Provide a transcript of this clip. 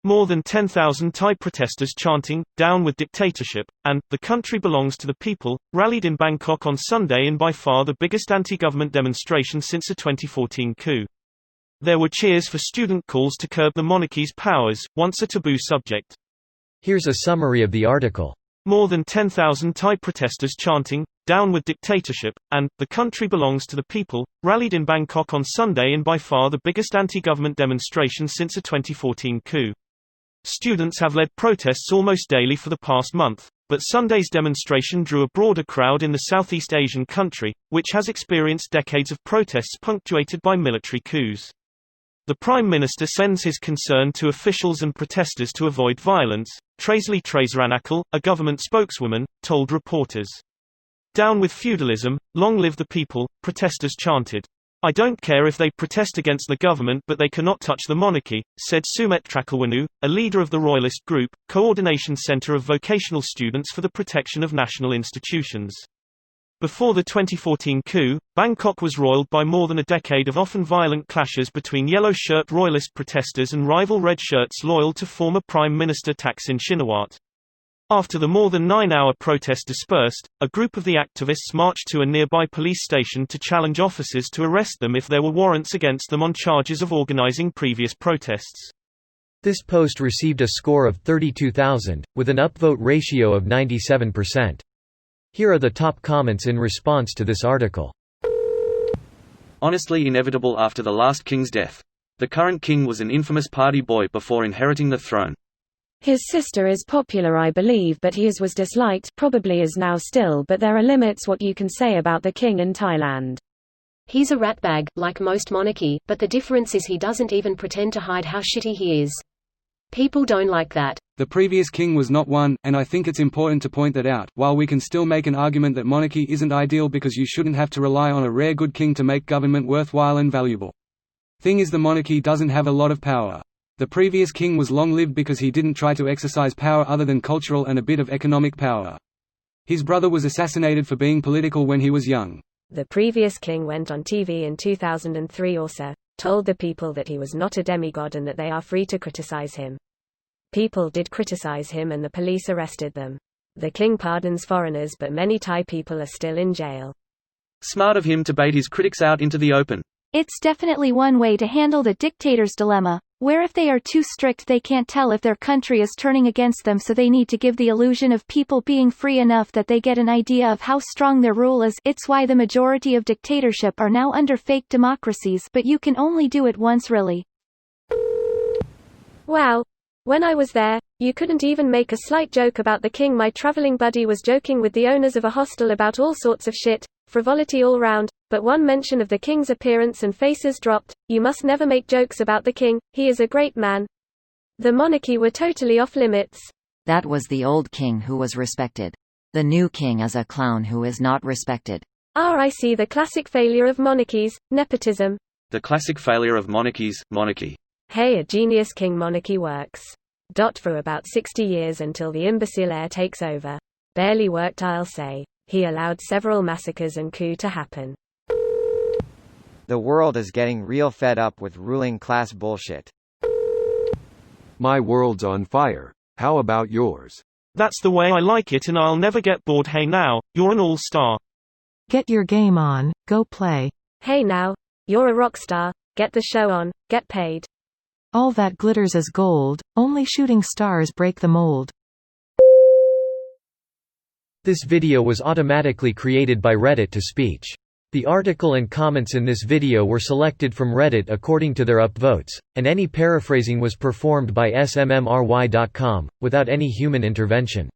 More than 10,000 Thai protesters chanting, "Down with dictatorship," and "The country belongs to the people," rallied in Bangkok on Sunday in by far the biggest anti-government demonstration since the 2014 coup. There were cheers for student calls to curb the monarchy's powers, once a taboo subject. Here's a summary of the article. More than 10,000 Thai protesters chanting, "Down with dictatorship," and "The country belongs to the people," rallied in Bangkok on Sunday in by far the biggest anti-government demonstration since the 2014 coup. Students have led protests almost daily for the past month, but Sunday's demonstration drew a broader crowd in the Southeast Asian country, which has experienced decades of protests punctuated by military coups. The Prime Minister sends his concern to officials and protesters to avoid violence. Traisley Traisranakul, a government spokeswoman, told reporters. "Down with feudalism, long live the people," protesters chanted. "I don't care if they protest against the government but they cannot touch the monarchy," said Sumet Trakalwanu, a leader of the Royalist Group, Coordination Center of Vocational Students for the Protection of National Institutions. Before the 2014 coup, Bangkok was roiled by more than a decade of often violent clashes between yellow-shirt Royalist protesters and rival red shirts loyal to former Prime Minister Thaksin Shinawatra. After the more than 9-hour protest dispersed, a group of the activists marched to a nearby police station to challenge officers to arrest them if there were warrants against them on charges of organizing previous protests. This post received a score of 32,000, with an upvote ratio of 97%. Here are the top comments in response to this article. Honestly inevitable after the last king's death. The current king was an infamous party boy before inheriting the throne. His sister is popular I believe but his was disliked, probably is now still, but there are limits what you can say about the king in Thailand. He's a ratbag, like most monarchy, but the difference is he doesn't even pretend to hide how shitty he is. People don't like that. The previous king was not one, and I think it's important to point that out. While we can still make an argument that monarchy isn't ideal because you shouldn't have to rely on a rare good king to make government worthwhile and valuable. Thing is, the monarchy doesn't have a lot of power. The previous king was long-lived because he didn't try to exercise power other than cultural and a bit of economic power. His brother was assassinated for being political when he was young. The previous king went on TV in 2003 also, told the people that he was not a demigod and that they are free to criticize him. People did criticize him and the police arrested them. The king pardons foreigners but many Thai people are still in jail. Smart of him to bait his critics out into the open. It's definitely one way to handle the dictator's dilemma, where if they are too strict they can't tell if their country is turning against them, so they need to give the illusion of people being free enough that they get an idea of how strong their rule is. It's why the majority of dictatorship are now under fake democracies, but you can only do it once really. Wow. When I was there, you couldn't even make a slight joke about the king. My traveling buddy was joking with the owners of a hostel about all sorts of shit, frivolity all round, but one mention of the king's appearance and faces dropped. You must never make jokes about the king, he is a great man. The monarchy were totally off limits. That was the old king who was respected. The new king is a clown who is not respected. I see the classic failure of monarchies, nepotism. The classic failure of monarchies, monarchy. Hey, a genius king monarchy works. For about 60 years until the imbecile heir takes over. Barely worked I'll say. He allowed several massacres and coup to happen. The world is getting real fed up with ruling class bullshit. My world's on fire. How about yours? That's the way I like it and I'll never get bored. Hey now, you're an all-star. Get your game on, go play. Hey now, you're a rock star, get the show on, get paid. All that glitters is gold, only shooting stars break the mold. This video was automatically created by Reddit to speech. The article and comments in this video were selected from Reddit according to their upvotes, and any paraphrasing was performed by smmry.com, without any human intervention.